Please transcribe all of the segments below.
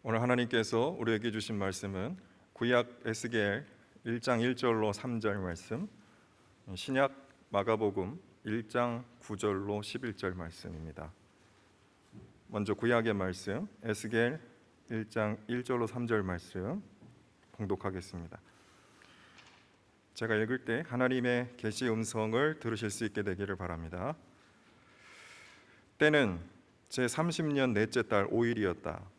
오늘 하나님께서 우리에게 주신 말씀은 구약 에스겔 1장 1절로 3절 말씀, 신약 마가복음 1장 9절로 11절 말씀입니다. 먼저 구약의 말씀, 에스겔 1장 1절로 3절 말씀 봉독하겠습니다. 제가 읽을 때 하나님의 계시 음성을 들으실 수 있게 되기를 바랍니다. 때는 제30년 넷째 달 5일이었다.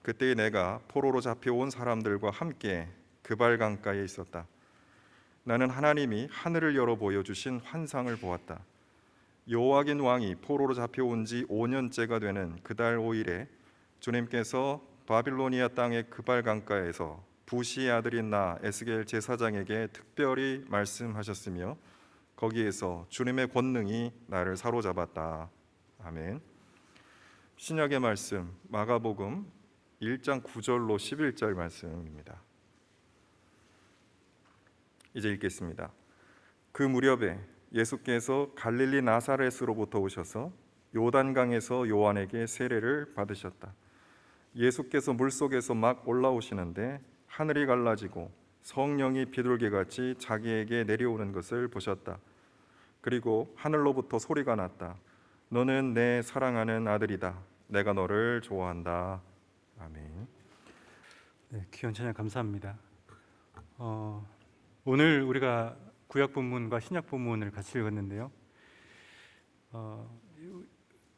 그때 내가 포로로 잡혀온 사람들과 함께 그발 강가에 있었다. 나는 하나님이 하늘을 열어 보여주신 환상을 보았다. 여호와긴 왕이 포로로 잡혀온 지 5년째가 되는 그달 5일에 주님께서 바빌로니아 땅의 그발 강가에서 부시의 아들인 나 에스겔 제사장에게 특별히 말씀하셨으며 거기에서 주님의 권능이 나를 사로잡았다. 아멘. 신약의 말씀 마가복음 1장 9절로 11절 말씀입니다. 이제 읽겠습니다. 그 무렵에 예수께서 갈릴리 나사렛으로부터 오셔서 요단강에서 요한에게 세례를 받으셨다. 예수께서 물속에서 막 올라오시는데 하늘이 갈라지고 성령이 비둘기같이 자기에게 내려오는 것을 보셨다. 그리고 하늘로부터 소리가 났다. 너는 내 사랑하는 아들이다. 내가 너를 좋아한다. 아멘. 네, 귀한 찬양 감사합니다. 오늘 우리가 구약 본문과 신약 본문을 같이 읽었는데요.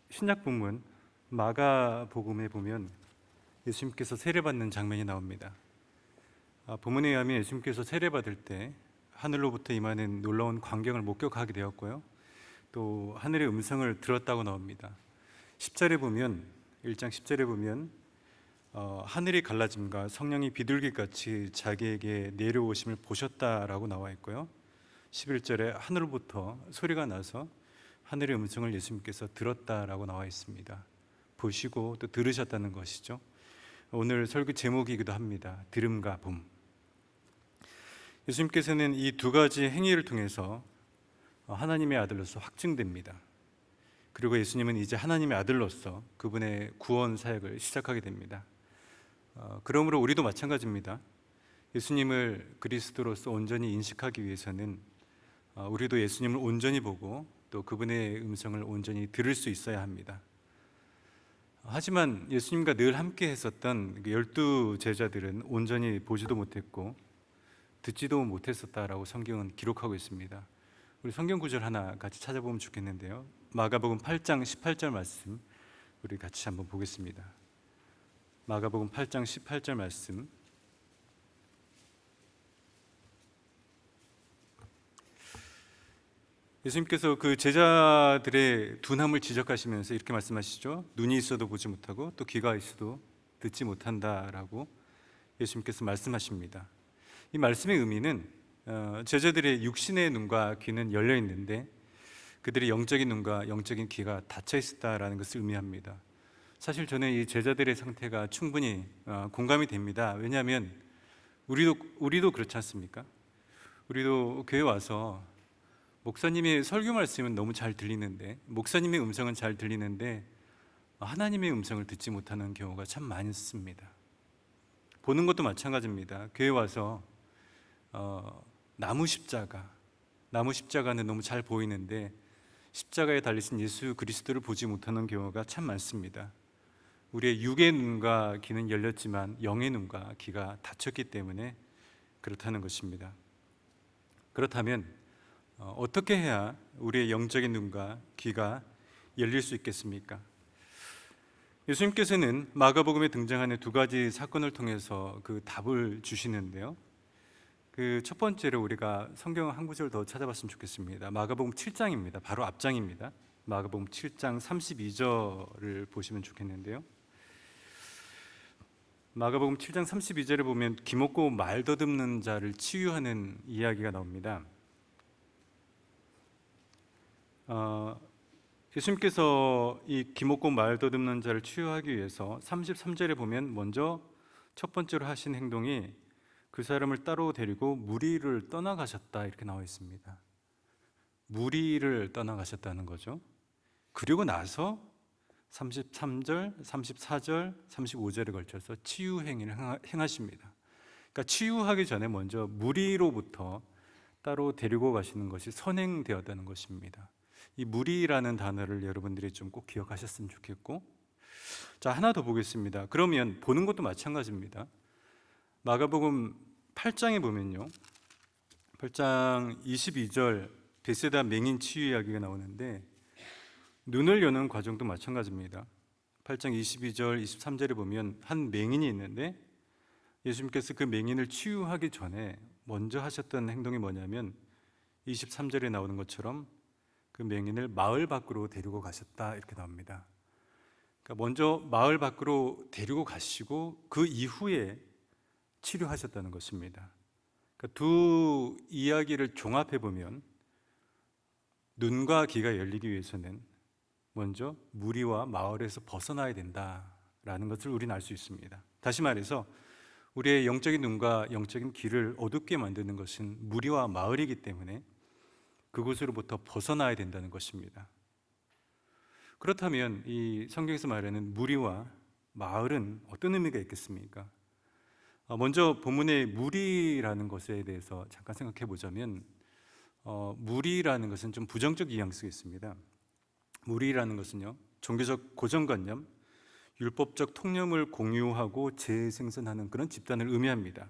신약 본문 마가복음에 보면 예수님께서 세례받는 장면이 나옵니다. 본문에 의하면 예수님께서 세례받을 때 하늘로부터 임하는 놀라운 광경을 목격하게 되었고요. 또 하늘의 음성을 들었다고 나옵니다. 10절에 보면 1장 10절에 보면 하늘이 갈라짐과 성령이 비둘기같이 자기에게 내려오심을 보셨다라고 나와 있고요. 11절에 하늘로부터 소리가 나서 하늘의 음성을 예수님께서 들었다라고 나와 있습니다. 보시고 또 들으셨다는 것이죠. 오늘 설교 제목이기도 합니다. 들음과 봄. 예수님께서는 이 두 가지 행위를 통해서 하나님의 아들로서 확증됩니다. 그리고 예수님은 이제 하나님의 아들로서 그분의 구원 사역을 시작하게 됩니다. 그러므로 우리도 마찬가지입니다. 예수님을 그리스도로서 온전히 인식하기 위해서는 우리도 예수님을 온전히 보고 또 그분의 음성을 온전히 들을 수 있어야 합니다. 하지만 예수님과 늘 함께 했었던 12 제자들은 온전히 보지도 못했고 듣지도 못했었다라고 성경은 기록하고 있습니다. 우리 성경 구절 하나 같이 찾아보면 좋겠는데요. 마가복음 8장 18절 말씀 우리 같이 한번 보겠습니다. 마가복음 8장 18절 말씀. 예수님께서 그 제자들의 둔함을 지적하시면서 이렇게 말씀하시죠. 눈이 있어도 보지 못하고 또 귀가 있어도 듣지 못한다라고 예수님께서 말씀하십니다. 이 말씀의 의미는 제자들의 육신의 눈과 귀는 열려 있는데 그들의 영적인 눈과 영적인 귀가 닫혀 있었다라는 것을 의미합니다. 사실 저는 이 제자들의 상태가 충분히 공감이 됩니다. 왜냐하면 우리도 그렇지 않습니까? 우리도 교회 와서 목사님의 설교 말씀은 너무 잘 들리는데, 목사님의 음성은 잘 들리는데 하나님의 음성을 듣지 못하는 경우가 참 많습니다. 보는 것도 마찬가지입니다. 교회 와서 나무 십자가는 너무 잘 보이는데 십자가에 달리신 예수 그리스도를 보지 못하는 경우가 참 많습니다. 우리의 육의 눈과 귀는 열렸지만 영의 눈과 귀가 닫혔기 때문에 그렇다는 것입니다. 그렇다면 어떻게 해야 우리의 영적인 눈과 귀가 열릴 수 있겠습니까? 예수님께서는 마가복음에 등장하는 두 가지 사건을 통해서 그 답을 주시는데요. 그 첫 번째로 우리가 성경 한 구절 더 찾아봤으면 좋겠습니다. 마가복음 7장입니다. 바로 앞장입니다. 마가복음 7장 32절을 보시면 좋겠는데요. 마가복음 7장 32절에 보면 기먹고 말 더듬는 자를 치유하는 이야기가 나옵니다. 예수님께서 이 기먹고 말 더듬는 자를 치유하기 위해서 33절에 보면 먼저 첫 번째로 하신 행동이 그 사람을 따로 데리고 무리를 떠나가셨다 이렇게 나와 있습니다. 무리를 떠나가셨다는 거죠. 그리고 나서 33절, 34절, 35절에 걸쳐서 치유 행위를 행하십니다. 그러니까 치유하기 전에 먼저 무리로부터 따로 데리고 가시는 것이 선행되었다는 것입니다. 이 무리라는 단어를 여러분들이 좀 꼭 기억하셨으면 좋겠고, 자, 하나 더 보겠습니다. 그러면 보는 것도 마찬가지입니다. 마가복음 8장에 보면요, 8장 22절 베세다 맹인 치유 이야기가 나오는데 눈을 여는 과정도 마찬가지입니다. 8장 22절 23절에 보면 한 맹인이 있는데 예수님께서 그 맹인을 치유하기 전에 먼저 하셨던 행동이 뭐냐면 23절에 나오는 것처럼 그 맹인을 마을 밖으로 데리고 가셨다, 이렇게 나옵니다. 그러니까 먼저 마을 밖으로 데리고 가시고 그 이후에 치료하셨다는 것입니다. 그러니까 두 이야기를 종합해 보면 눈과 귀가 열리기 위해서는 먼저 무리와 마을에서 벗어나야 된다라는 것을 우리는 알 수 있습니다. 다시 말해서 우리의 영적인 눈과 영적인 귀를 어둡게 만드는 것은 무리와 마을이기 때문에 그곳으로부터 벗어나야 된다는 것입니다. 그렇다면 이 성경에서 말하는 무리와 마을은 어떤 의미가 있겠습니까? 먼저 본문의 무리라는 것에 대해서 잠깐 생각해 보자면 무리라는 것은 좀 부정적 뉘앙스가 있습니다. 무리라는 것은요, 종교적 고정관념, 율법적 통념을 공유하고 재생산하는 그런 집단을 의미합니다.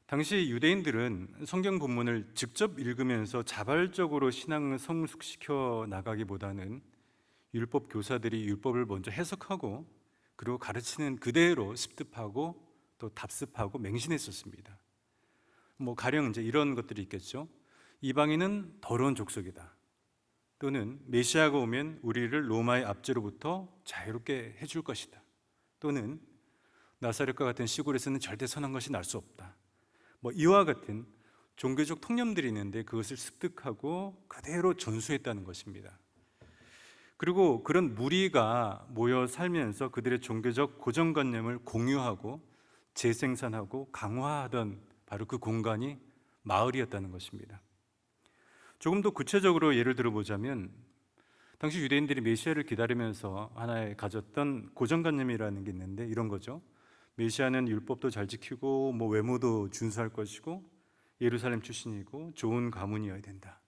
당시 유대인들은 성경 본문을 직접 읽으면서 자발적으로 신앙을 성숙시켜 나가기보다는 율법 교사들이 율법을 먼저 해석하고 그리고 가르치는 그대로 습득하고 또 답습하고 맹신했었습니다. 가령 이제 이런 것들이 있겠죠. 이방인은 더러운 족속이다. 또는 메시아가 오면 우리를 로마의 압제로부터 자유롭게 해줄 것이다. 또는 나사렛과 같은 시골에서는 절대 선한 것이 날 수 없다. 이와 같은 종교적 통념들이 있는데 그것을 습득하고 그대로 전수했다는 것입니다. 그리고 그런 무리가 모여 살면서 그들의 종교적 고정관념을 공유하고 재생산하고 강화하던 바로 그 공간이 마을이었다는 것입니다. 조금 더 구체적으로 예를 들어보자면 당시 유대인들이 메시아를 기다리면서 하나의 가졌던 고정관념이라는 게 있는데 이런 거죠. 메시아는 율법도 잘 지키고 외모도 준수할 것이고 예루살렘 출신이고 좋은 가문이어야 된다.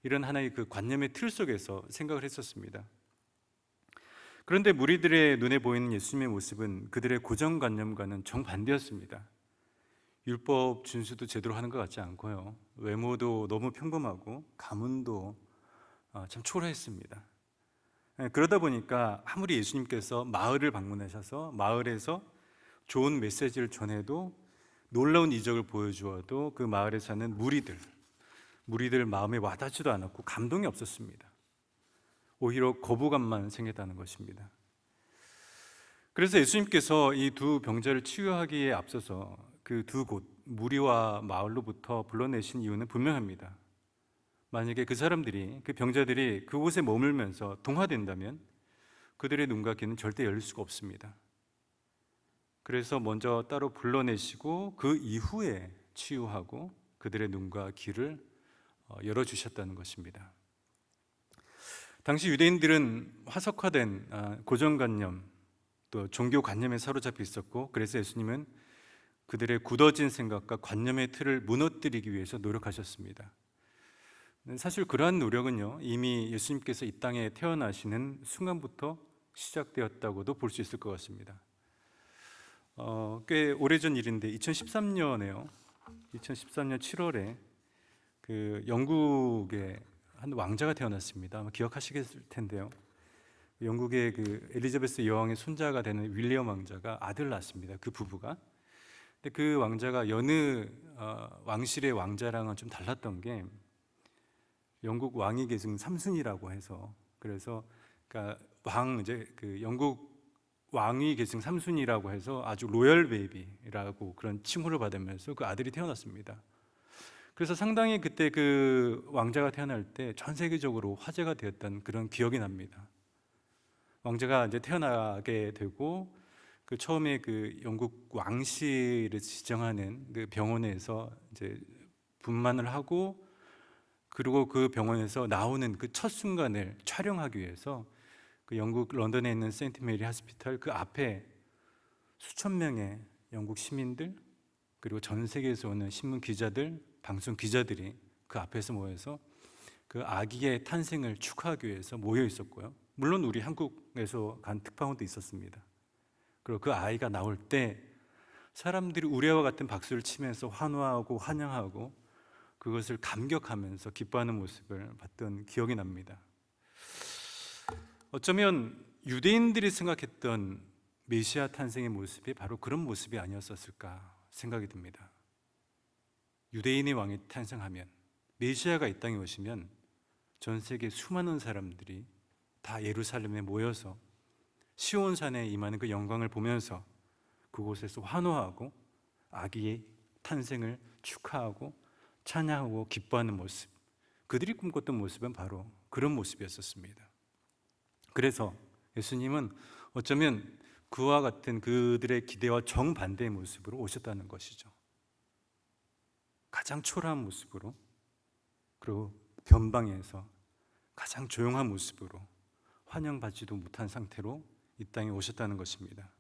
이런 하나의 그 관념의 틀 속에서 생각을 했었습니다. 그런데 무리들의 눈에 보이는 예수님의 모습은 그들의 고정관념과는 정반대였습니다. 율법 준수도 제대로 하는 것 같지 않고요, 외모도 너무 평범하고 가문도 참 초라했습니다. 그러다 보니까 아무리 예수님께서 마을을 방문하셔서 마을에서 좋은 메시지를 전해도 놀라운 이적을 보여주어도 그 마을에 사는 무리들 마음에 와닿지도 않았고 감동이 없었습니다. 오히려 거부감만 생겼다는 것입니다. 그래서 예수님께서 이 두 병자를 치유하기에 앞서서 그 두 곳 무리와 마을로부터 불러내신 이유는 분명합니다. 만약에 그 사람들이, 그 병자들이 그곳에 머물면서 동화된다면 그들의 눈과 귀는 절대 열릴 수가 없습니다. 그래서 먼저 따로 불러내시고 그 이후에 치유하고 그들의 눈과 귀를 열어주셨다는 것입니다. 당시 유대인들은 화석화된 고정관념 또 종교관념에 사로잡혀 있었고 그래서 예수님은 그들의 굳어진 생각과 관념의 틀을 무너뜨리기 위해서 노력하셨습니다. 사실 그러한 노력은요, 이미 예수님께서 이 땅에 태어나시는 순간부터 시작되었다고도 볼 수 있을 것 같습니다. 꽤 오래전 일인데 2013년에요. 2013년 7월에 그 영국의 한 왕자가 태어났습니다. 아마 기억하시겠을 텐데요. 영국의 그 엘리자베스 여왕의 손자가 되는 윌리엄 왕자가 아들을 낳았습니다. 그 부부가. 근데 그 왕자가 여느 왕실의 왕자랑은 좀 달랐던 게 영국 왕위 계승 3순위라고 해서 그래서 그러니까 이제 그 영국 왕위 계승 3순위라고 해서 아주 로열 베이비라고 그런 칭호를 받으면서 그 아들이 태어났습니다. 그래서 상당히 그때 그 왕자가 태어날 때 전 세계적으로 화제가 되었던 그런 기억이 납니다. 왕자가 이제 태어나게 되고 그 처음에 그 영국 왕실을 지정하는 그 병원에서 이제 분만을 하고 그리고 그 병원에서 나오는 그 첫 순간을 촬영하기 위해서 그 영국 런던에 있는 세인트 메리 하스피탈 그 앞에 수천 명의 영국 시민들 그리고 전 세계에서 오는 신문 기자들, 방송 기자들이 그 앞에서 모여서 그 아기의 탄생을 축하하기 위해서 모여 있었고요. 물론 우리 한국에서 간 특파원도 있었습니다. 그리고 그 아이가 나올 때 사람들이 우레와 같은 박수를 치면서 환호하고 환영하고 그것을 감격하면서 기뻐하는 모습을 봤던 기억이 납니다. 어쩌면 유대인들이 생각했던 메시아 탄생의 모습이 바로 그런 모습이 아니었었을까 생각이 듭니다. 유대인의 왕이 탄생하면, 메시아가 이 땅에 오시면 전 세계 수많은 사람들이 다 예루살렘에 모여서 시온산에 임하는 그 영광을 보면서 그곳에서 환호하고 아기의 탄생을 축하하고 찬양하고 기뻐하는 모습, 그들이 꿈꿨던 모습은 바로 그런 모습이었었습니다. 그래서 예수님은 어쩌면 그와 같은 그들의 기대와 정반대의 모습으로 오셨다는 것이죠. 가장 초라한 모습으로, 그리고 변방에서 가장 조용한 모습으로 환영받지도 못한 상태로 이 땅에 오셨다는 것입니다.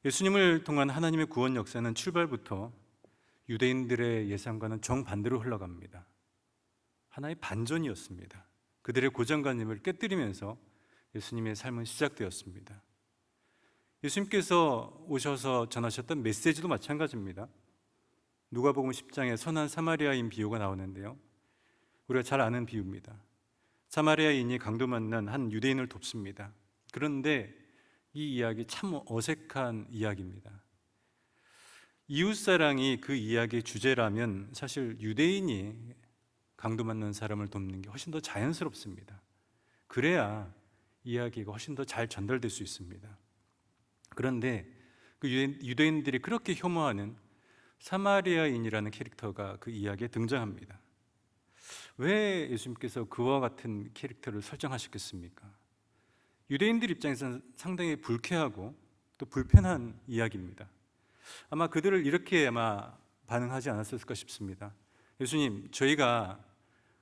예수님을 통한 하나님의 구원 역사는 출발부터 유대인들의 예상과는 정반대로 흘러갑니다. 하나의 반전이었습니다. 그들의 고정관념을 깨뜨리면서 예수님의 삶은 시작되었습니다. 예수님께서 오셔서 전하셨던 메시지도 마찬가지입니다. 누가복음 10장에 선한 사마리아인 비유가 나오는데요, 우리가 잘 아는 비유입니다. 사마리아인이 강도 만난 한 유대인을 돕습니다. 그런데 이 이야기 참 어색한 이야기입니다. 이웃사랑이 그 이야기의 주제라면 사실 유대인이 강도 만난 사람을 돕는 게 훨씬 더 자연스럽습니다. 그래야 이야기가 훨씬 더 잘 전달될 수 있습니다. 그런데 그 유대인들이 그렇게 혐오하는 사마리아인이라는 캐릭터가 그 이야기에 등장합니다. 왜 예수님께서 그와 같은 캐릭터를 설정하셨겠습니까? 유대인들 입장에서는 상당히 불쾌하고 또 불편한 이야기입니다. 아마 그들을 이렇게 반응하지 않았을까 싶습니다. 예수님, 저희가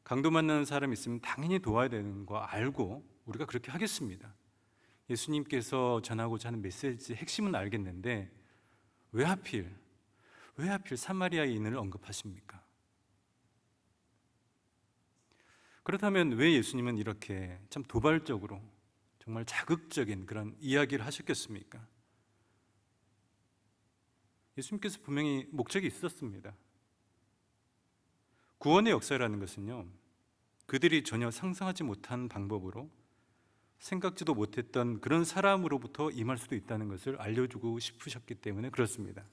강도 만나는 사람이 있으면 당연히 도와야 되는 거 알고 우리가 그렇게 하겠습니다. 예수님께서 전하고자 하는 메시지의 핵심은 알겠는데 왜 하필 사마리아인을 언급하십니까? 그렇다면 왜 예수님은 이렇게 참 도발적으로 정말 자극적인 그런 이야기를 하셨겠습니까? 예수님께서 분명히 목적이 있었습니다. 구원의 역사라는 것은요, 그들이 전혀 상상하지 못한 방법으로 생각지도 못했던 그런 사람으로부터 임할 수도 있다는 것을 알려주고 싶으셨기 때문에 그렇습니다.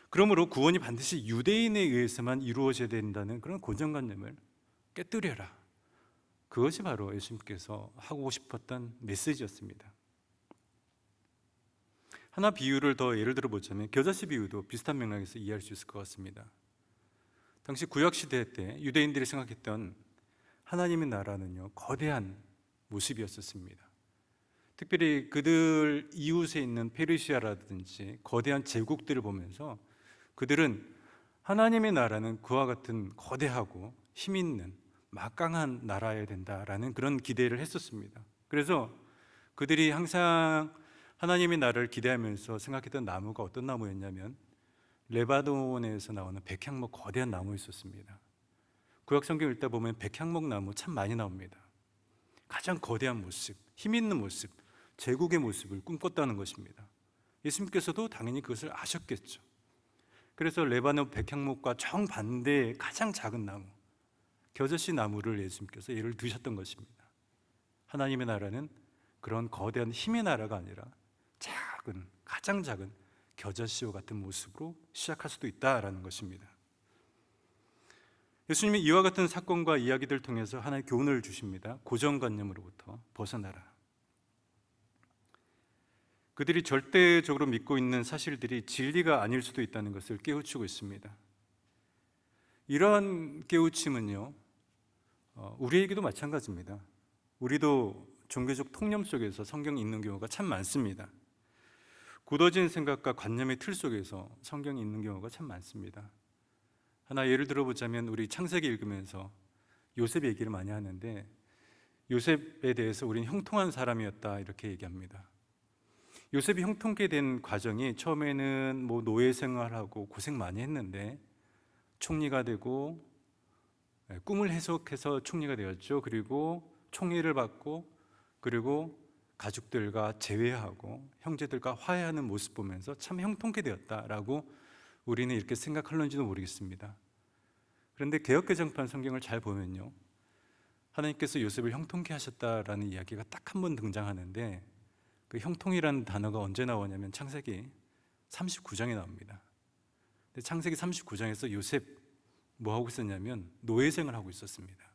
그러므로 구원이 반드시 유대인에 의해서만 이루어져야 된다는 그런 고정관념을 깨뜨려라. 그것이 바로 예수님께서 하고 싶었던 메시지였습니다. 하나 비유를 더 예를 들어보자면 겨자씨 비유도 비슷한 맥락에서 이해할 수 있을 것 같습니다. 당시 구약시대 때 유대인들이 생각했던 하나님의 나라는요, 거대한 모습이었었습니다. 특별히 그들 이웃에 있는 페르시아라든지 거대한 제국들을 보면서 그들은 하나님의 나라는 그와 같은 거대하고 힘 있는 막강한 나라여야 된다라는 그런 기대를 했었습니다. 그래서 그들이 항상 하나님의 나라를 기대하면서 생각했던 나무가 어떤 나무였냐면 레바논에서 나오는 백향목 거대한 나무였었습니다. 구약 성경 읽다 보면 백향목 나무 참 많이 나옵니다. 가장 거대한 모습, 힘 있는 모습, 제국의 모습을 꿈꿨다는 것입니다. 예수님께서도 당연히 그것을 아셨겠죠. 그래서 레바논 백향목과 정반대의 가장 작은 나무, 겨자씨 나무를 예수님께서 예를 드셨던 것입니다. 하나님의 나라는 그런 거대한 힘의 나라가 아니라 작은, 가장 작은 겨자씨와 같은 모습으로 시작할 수도 있다라는 것입니다. 예수님이 이와 같은 사건과 이야기들을 통해서 하나의 교훈을 주십니다. 고정관념으로부터 벗어나라. 그들이 절대적으로 믿고 있는 사실들이 진리가 아닐 수도 있다는 것을 깨우치고 있습니다. 이러한 깨우침은요, 우리에게도 마찬가지입니다. 우리도 종교적 통념 속에서 성경이 읽는 경우가 참 많습니다. 굳어진 생각과 관념의 틀 속에서 성경이 있는 경우가 참 많습니다. 하나 예를 들어보자면 우리 창세기 읽으면서 요셉 얘기를 많이 하는데 요셉에 대해서 우리는 형통한 사람이었다 이렇게 얘기합니다. 요셉이 형통케 된 과정이 처음에는 뭐 노예 생활하고 고생 많이 했는데 총리가 되고 꿈을 해석해서 총리가 되었죠. 그리고 총리를 받고 그리고 가족들과 재회하고 형제들과 화해하는 모습 보면서 참 형통케 되었다라고 우리는 이렇게 생각할런지도 모르겠습니다. 그런데 개역개정판 성경을 잘 보면요, 하나님께서 요셉을 형통케 하셨다라는 이야기가 딱 한 번 등장하는데 그 형통이라는 단어가 언제 나오냐면 창세기 39장에 나옵니다. 근데 창세기 39장에서 요셉 뭐 하고 있었냐면 노예생을 하고 있었습니다.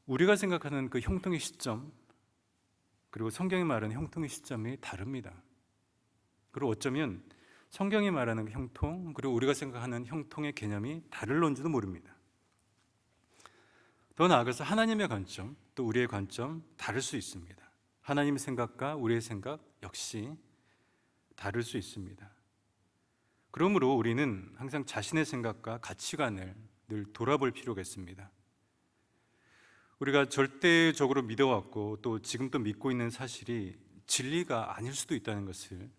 우리가 생각하는 그 형통의 시점 그리고 성경이 말하는 형통의 시점이 다릅니다. 그리고 어쩌면 성경이 말하는 형통 그리고 우리가 생각하는 형통의 개념이 다를런지도 모릅니다. 더 나아가서 하나님의 관점 또 우리의 관점 다를 수 있습니다. 하나님의 생각과 우리의 생각 역시 다를 수 있습니다. 그러므로 우리는 항상 자신의 생각과 가치관을 늘 돌아볼 필요가 있습니다. 우리가 절대적으로 믿어왔고 또 지금 또 믿고 있는 사실이 진리가 아닐 수도 있다는 것을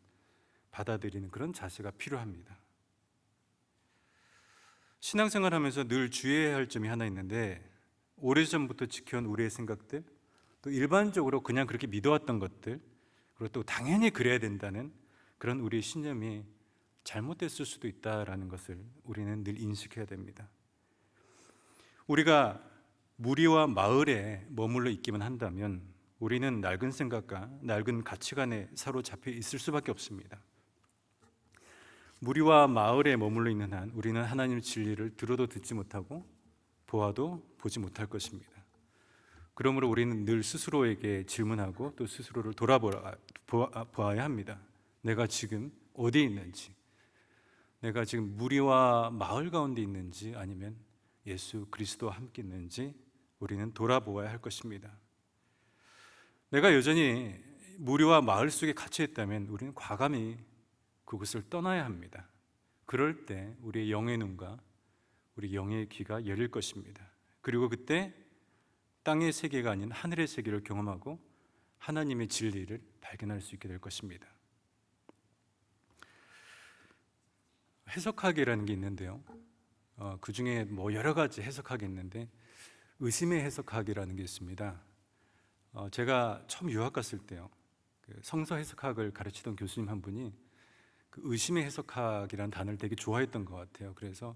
받아들이는 그런 자세가 필요합니다. 신앙생활하면서 늘 주의해야 할 점이 하나 있는데 오래전부터 지켜온 우리의 생각들 또 일반적으로 그냥 그렇게 믿어왔던 것들 그리고 또 당연히 그래야 된다는 그런 우리의 신념이 잘못됐을 수도 있다는 것을 우리는 늘 인식해야 됩니다. 우리가 무리와 마을에 머물러 있기만 한다면 우리는 낡은 생각과 낡은 가치관에 사로잡혀 있을 수밖에 없습니다. 무리와 마을에 머물러 있는 한 우리는 하나님의 진리를 들어도 듣지 못하고 보아도 보지 못할 것입니다. 그러므로 우리는 늘 스스로에게 질문하고 또 스스로를 돌아보아야 합니다. 내가 지금 어디에 있는지, 내가 지금 무리와 마을 가운데 있는지 아니면 예수 그리스도와 함께 있는지 우리는 돌아보아야 할 것입니다. 내가 여전히 무리와 마을 속에 갇혀 있다면 우리는 과감히 그곳을 떠나야 합니다. 그럴 때 우리의 영의 눈과 우리 영의 귀가 열릴 것입니다. 그리고 그때 땅의 세계가 아닌 하늘의 세계를 경험하고 하나님의 진리를 발견할 수 있게 될 것입니다. 해석학이라는 게 있는데요. 그 중에 뭐 여러 가지 해석학이 있는데 의심의 해석학이라는 게 있습니다. 제가 처음 유학 갔을 때요, 그 성서 해석학을 가르치던 교수님 한 분이 그 의심의 해석학이라는 단어를 되게 좋아했던 것 같아요. 그래서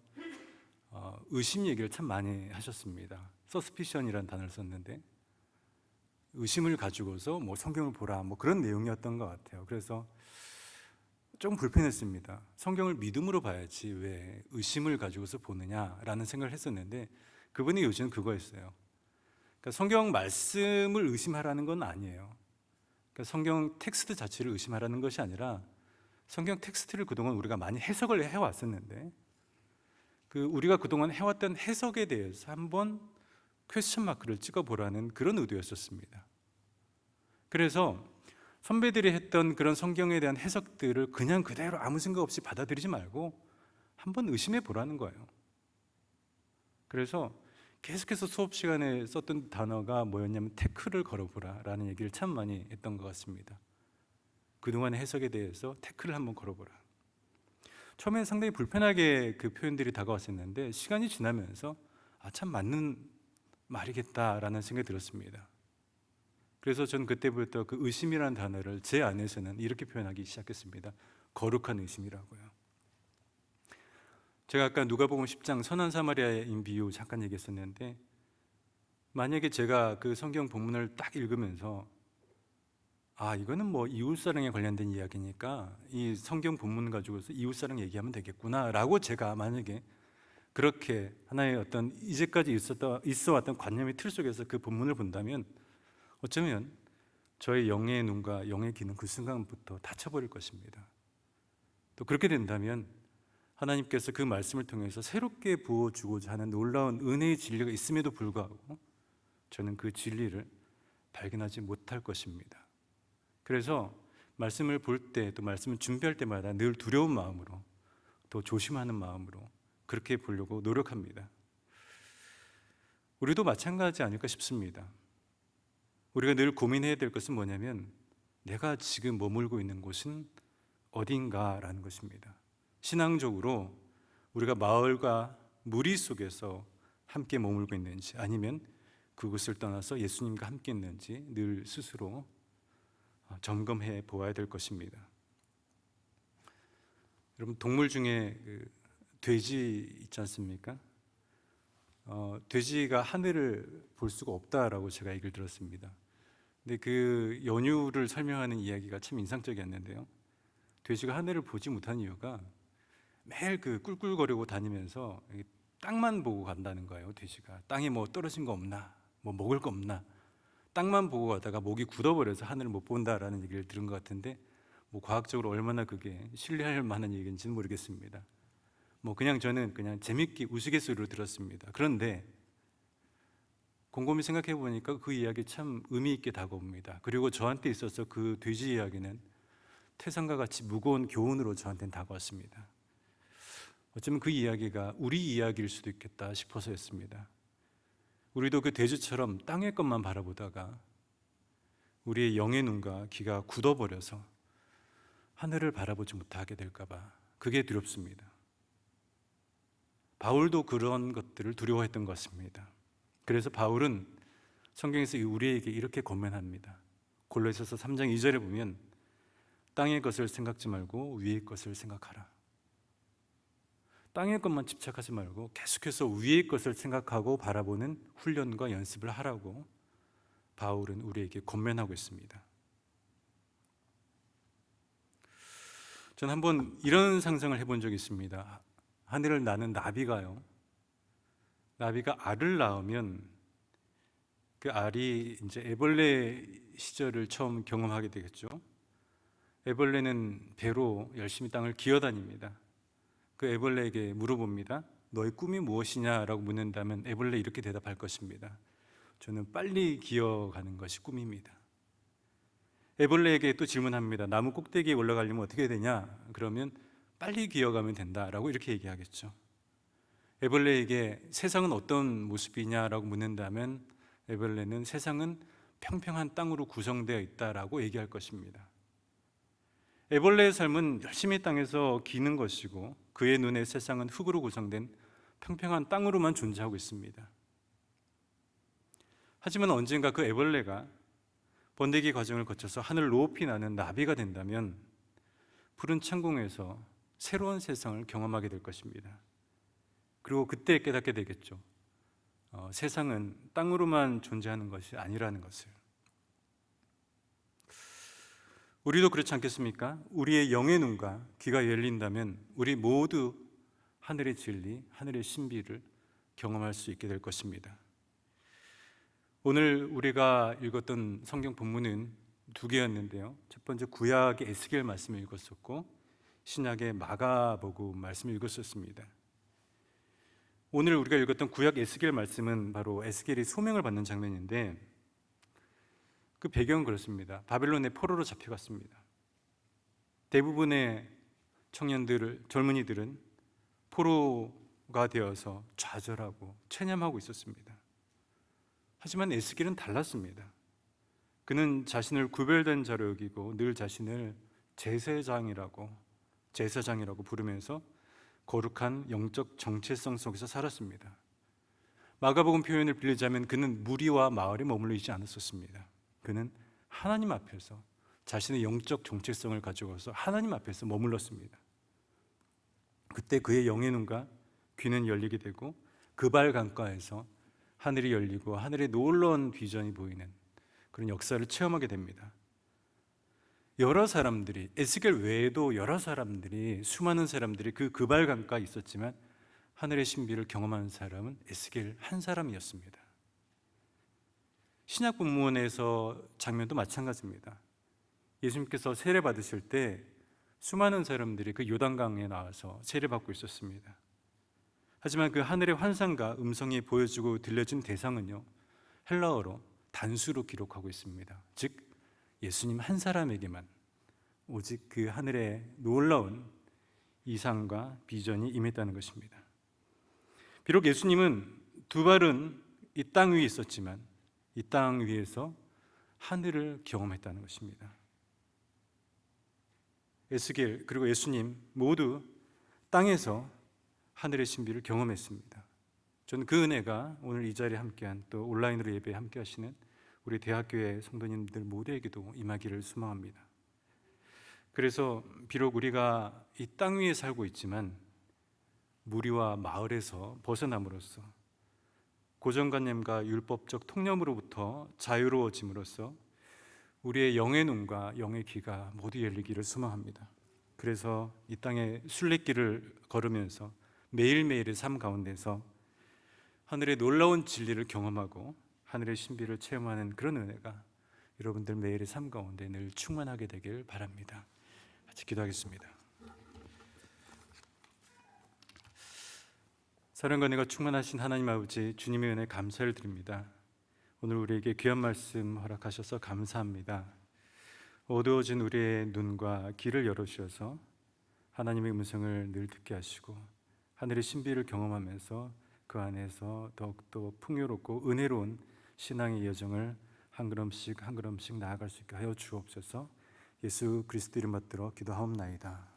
의심 얘기를 참 많이 하셨습니다. 서스피션이라는 단어를 썼는데 의심을 가지고서 뭐 성경을 보라 뭐 그런 내용이었던 것 같아요. 그래서 좀 불편했습니다. 성경을 믿음으로 봐야지 왜 의심을 가지고서 보느냐라는 생각을 했었는데 그분의 요지는 그거였어요. 그러니까 성경 말씀을 의심하라는 건 아니에요. 그러니까 성경 텍스트 자체를 의심하라는 것이 아니라 성경 텍스트를 그동안 우리가 많이 해석을 해왔었는데 그 우리가 그동안 해왔던 해석에 대해서 한번 퀘스천 마크를 찍어보라는 그런 의도였었습니다. 그래서 선배들이 했던 그런 성경에 대한 해석들을 그냥 그대로 아무 생각 없이 받아들이지 말고 한번 의심해 보라는 거예요. 그래서 계속해서 수업 시간에 썼던 단어가 뭐였냐면 태클을 걸어보라 라는 얘기를 참 많이 했던 것 같습니다. 그동안의 해석에 대해서 태클을 한번 걸어보라. 처음에는 상당히 불편하게 그 표현들이 다가왔었는데 시간이 지나면서 참 맞는 말이겠다라는 생각이 들었습니다. 그래서 전 그때부터 그 의심이라는 단어를 제 안에서는 이렇게 표현하기 시작했습니다. 거룩한 의심이라고요. 제가 아까 누가복음 10장 선한 사마리아인 비유 잠깐 얘기했었는데 만약에 제가 그 성경 본문을 딱 읽으면서 이거는 뭐 이웃사랑에 관련된 이야기니까 이 성경 본문 가지고서 이웃사랑 얘기하면 되겠구나 라고 제가 만약에 그렇게 하나의 어떤 이제까지 있어왔던 관념의 틀 속에서 그 본문을 본다면 어쩌면 저의 영의 눈과 영의 귀는 그 순간부터 닫혀버릴 것입니다. 또 그렇게 된다면 하나님께서 그 말씀을 통해서 새롭게 부어주고자 하는 놀라운 은혜의 진리가 있음에도 불구하고 저는 그 진리를 발견하지 못할 것입니다. 그래서 말씀을 볼 때 또 말씀을 준비할 때마다 늘 두려운 마음으로 또 조심하는 마음으로 그렇게 보려고 노력합니다. 우리도 마찬가지 아닐까 싶습니다. 우리가 늘 고민해야 될 것은 뭐냐면 내가 지금 머물고 있는 곳은 어딘가라는 것입니다. 신앙적으로 우리가 마을과 무리 속에서 함께 머물고 있는지 아니면 그곳을 떠나서 예수님과 함께 있는지 늘 스스로 점검해 보아야 될 것입니다. 여러분, 동물 중에 돼지 있지 않습니까? 돼지가 하늘을 볼 수가 없다라고 제가 얘기를 들었습니다. 근데 그 연유를 설명하는 이야기가 참 인상적이었는데요. 돼지가 하늘을 보지 못한 이유가 매일 꿀꿀거리고 다니면서 땅만 보고 간다는 거예요. 돼지가 땅에 뭐 떨어진 거 없나, 뭐 먹을 거 없나, 땅만 보고 가다가 목이 굳어버려서 하늘을 못 본다라는 얘기를 들은 것 같은데, 뭐 과학적으로 얼마나 그게 신뢰할 만한 얘기인지는 모르겠습니다. 뭐 저는 그냥 재밌게 우스갯소리로 들었습니다. 그런데 곰곰이 생각해 보니까 그 이야기 참 의미 있게 다가옵니다. 그리고 저한테 있어서 그 돼지 이야기는 태산과 같이 무거운 교훈으로 저한테는 다가왔습니다. 어쩌면 그 이야기가 우리 이야기일 수도 있겠다 싶어서였습니다. 우리도 그 돼지처럼 땅의 것만 바라보다가 우리의 영의 눈과 귀가 굳어버려서 하늘을 바라보지 못하게 될까 봐 그게 두렵습니다. 바울도 그런 것들을 두려워했던 것 같습니다. 그래서 바울은 성경에서 우리에게 이렇게 권면합니다. 골로새서 3장 2절에 보면 땅의 것을 생각지 말고 위의 것을 생각하라. 땅의 것만 집착하지 말고 계속해서 위의 것을 생각하고 바라보는 훈련과 연습을 하라고 바울은 우리에게 권면하고 있습니다. 저는 한번 이런 상상을 해본 적이 있습니다. 하늘을 나는 나비가 알을 낳으면 그 알이 이제 애벌레 시절을 처음 경험하게 되겠죠. 애벌레는 배로 열심히 땅을 기어다닙니다. 그 애벌레에게 물어봅니다. 너의 꿈이 무엇이냐라고 묻는다면 애벌레 이렇게 대답할 것입니다. 저는 빨리 기어가는 것이 꿈입니다. 애벌레에게 또 질문합니다. 나무 꼭대기에 올라가려면 어떻게 해야 되냐? 그러면 빨리 기어가면 된다라고 이렇게 얘기하겠죠. 애벌레에게 세상은 어떤 모습이냐라고 묻는다면 애벌레는 세상은 평평한 땅으로 구성되어 있다라고 얘기할 것입니다. 애벌레의 삶은 열심히 땅에서 기는 것이고 그의 눈에 세상은 흙으로 구성된 평평한 땅으로만 존재하고 있습니다. 하지만 언젠가 그 애벌레가 번데기 과정을 거쳐서 하늘 높이 나는 나비가 된다면 푸른 창공에서 새로운 세상을 경험하게 될 것입니다. 그리고 그때 깨닫게 되겠죠. 세상은 땅으로만 존재하는 것이 아니라는 것을. 우리도 그렇지 않겠습니까? 우리의 영의 눈과 귀가 열린다면 우리 모두 하늘의 진리, 하늘의 신비를 경험할 수 있게 될 것입니다. 오늘 우리가 읽었던 성경 본문은 두 개였는데요. 첫 번째 구약의 에스겔 말씀을 읽었었고 신약의 마가복음 말씀을 읽었었습니다. 오늘 우리가 읽었던 구약 에스겔 말씀은 바로 에스겔이 소명을 받는 장면인데 그 배경은 그렇습니다. 바벨론의 포로로 잡혀갔습니다. 대부분의 젊은이들은 포로가 되어서 좌절하고 체념하고 있었습니다. 하지만 에스겔은 달랐습니다. 그는 자신을 구별된 자로 여기고 늘 자신을 제사장이라고 부르면서 거룩한 영적 정체성 속에서 살았습니다. 마가복음 표현을 빌리자면 그는 무리와 마을에 머물러 있지 않았었습니다. 그는 하나님 앞에서 자신의 영적 정체성을 가지고서 하나님 앞에서 머물렀습니다. 그때 그의 영의 눈과 귀는 열리게 되고 그발 강가에서 하늘이 열리고 하늘의 놀라운 비전이 보이는 그런 역사를 체험하게 됩니다. 여러 사람들이 에스겔 외에도 수많은 사람들이 그발 강가에 있었지만 하늘의 신비를 경험한 사람은 에스겔 한 사람이었습니다. 신약 본문에서 장면도 마찬가지입니다. 예수님께서 세례 받으실 때 수많은 사람들이 그 요단강에 나와서 세례 받고 있었습니다. 하지만 그 하늘의 환상과 음성이 보여주고 들려준 대상은요, 헬라어로 단수로 기록하고 있습니다. 즉 예수님 한 사람에게만 오직 그 하늘의 놀라운 이상과 비전이 임했다는 것입니다. 비록 예수님은 두 발은 이 땅 위에 있었지만 이 땅 위에서 하늘을 경험했다는 것입니다. 에스겔 그리고 예수님 모두 땅에서 하늘의 신비를 경험했습니다. 저는 그 은혜가 오늘 이 자리에 함께한 또 온라인으로 예배에 함께 하시는 우리 대학교의 성도님들 모두에게도 임하기를 소망합니다. 그래서 비록 우리가 이 땅 위에 살고 있지만 무리와 마을에서 벗어남으로써 고정관념과 율법적 통념으로부터 자유로워짐으로써 우리의 영의 눈과 영의 귀가 모두 열리기를 소망합니다. 그래서 이 땅의 순례길을 걸으면서 매일매일의 삶 가운데서 하늘의 놀라운 진리를 경험하고 하늘의 신비를 체험하는 그런 은혜가 여러분들 매일의 삶 가운데 늘 충만하게 되길 바랍니다. 같이 기도하겠습니다. 사랑과 은혜가 충만하신 하나님 아버지, 주님의 은혜 감사를 드립니다. 오늘 우리에게 귀한 말씀 허락하셔서 감사합니다. 어두워진 우리의 눈과 귀를 열어주셔서 하나님의 음성을 늘 듣게 하시고 하늘의 신비를 경험하면서 그 안에서 더욱더 풍요롭고 은혜로운 신앙의 여정을 한 걸음씩 한 걸음씩 나아갈 수 있게 하여 주옵소서. 예수 그리스도 이름 받들어 기도하옵나이다.